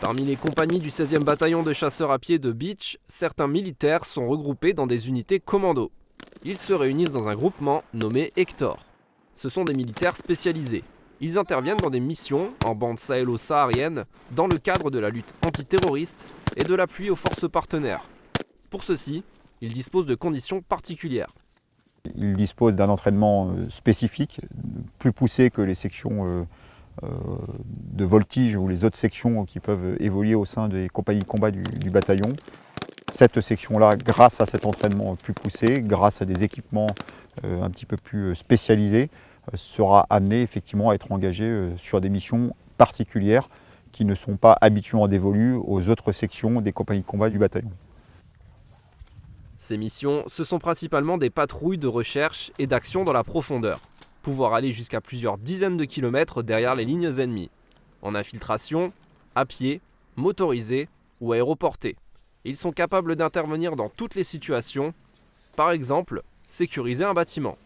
Parmi les compagnies du 16e bataillon de chasseurs à pied de Beach, certains militaires sont regroupés dans des unités commando. Ils se réunissent dans un groupement nommé Hector. Ce sont des militaires spécialisés. Ils interviennent dans des missions en bande sahélo-saharienne dans le cadre de la lutte antiterroriste et de l'appui aux forces partenaires. Pour ceci, ils disposent de conditions particulières. Ils disposent d'un entraînement spécifique, plus poussé que les sections de voltige ou les autres sections qui peuvent évoluer au sein des compagnies de combat du bataillon. Cette section-là, grâce à cet entraînement plus poussé, grâce à des équipements un petit peu plus spécialisés, sera amenée effectivement à être engagée sur des missions particulières qui ne sont pas habituellement dévolues aux autres sections des compagnies de combat du bataillon. Ces missions, ce sont principalement des patrouilles de recherche et d'action dans la profondeur, pouvoir aller jusqu'à plusieurs dizaines de kilomètres derrière les lignes ennemies, en infiltration, à pied, motorisé ou aéroporté. Ils sont capables d'intervenir dans toutes les situations, par exemple, sécuriser un bâtiment.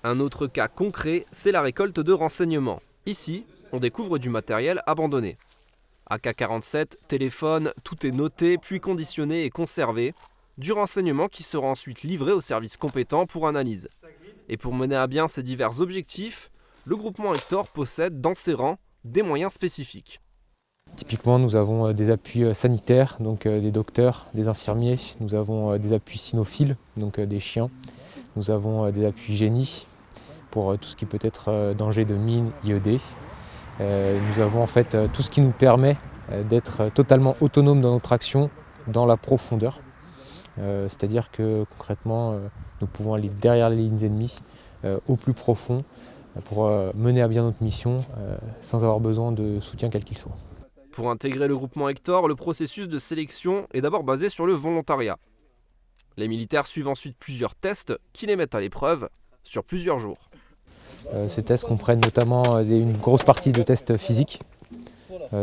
Un autre cas concret, c'est la récolte de renseignements. Ici, on découvre du matériel abandonné. AK-47, téléphone, tout est noté, puis conditionné et conservé. Du renseignement qui sera ensuite livré aux services compétents pour analyse. Et pour mener à bien ces divers objectifs, le groupement Hector possède dans ses rangs des moyens spécifiques. Typiquement, nous avons des appuis sanitaires, donc des docteurs, des infirmiers. Nous avons des appuis cynophiles, donc des chiens. Nous avons des appuis génie pour tout ce qui peut être danger de mine, IED. Nous avons en fait tout ce qui nous permet d'être totalement autonome dans notre action dans la profondeur. C'est-à-dire que concrètement, nous pouvons aller derrière les lignes ennemies, au plus profond, pour mener à bien notre mission sans avoir besoin de soutien quel qu'il soit. Pour intégrer le groupement Hector, le processus de sélection est d'abord basé sur le volontariat. Les militaires suivent ensuite plusieurs tests qui les mettent à l'épreuve sur plusieurs jours. Ces tests comprennent notamment une grosse partie de tests physiques,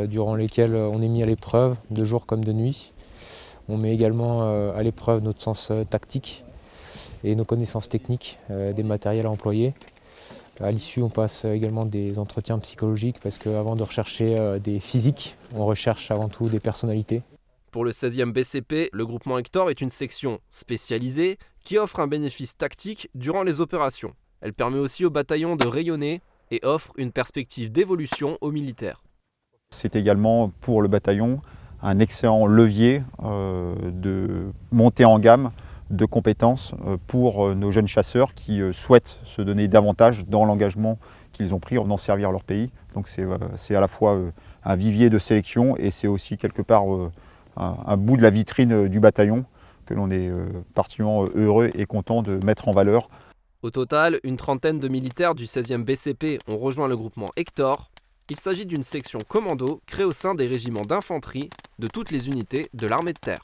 durant lesquels on est mis à l'épreuve de jour comme de nuit. On met également à l'épreuve notre sens tactique et nos connaissances techniques des matériels à employer. À l'issue, on passe également des entretiens psychologiques parce qu'avant de rechercher des physiques, on recherche avant tout des personnalités. Pour le 16e BCP, le groupement Hector est une section spécialisée qui offre un bénéfice tactique durant les opérations. Elle permet aussi au bataillon de rayonner et offre une perspective d'évolution aux militaires. C'est également pour le bataillon un excellent levier de montée en gamme de compétences pour nos jeunes chasseurs qui souhaitent se donner davantage dans l'engagement qu'ils ont pris en venant servir leur pays. Donc c'est à la fois un vivier de sélection et c'est aussi quelque part un bout de la vitrine du bataillon que l'on est particulièrement heureux et content de mettre en valeur. Au total, une trentaine de militaires du 16e BCP ont rejoint le groupement Hector. Il s'agit d'une section commando créée au sein des régiments d'infanterie de toutes les unités de l'armée de terre.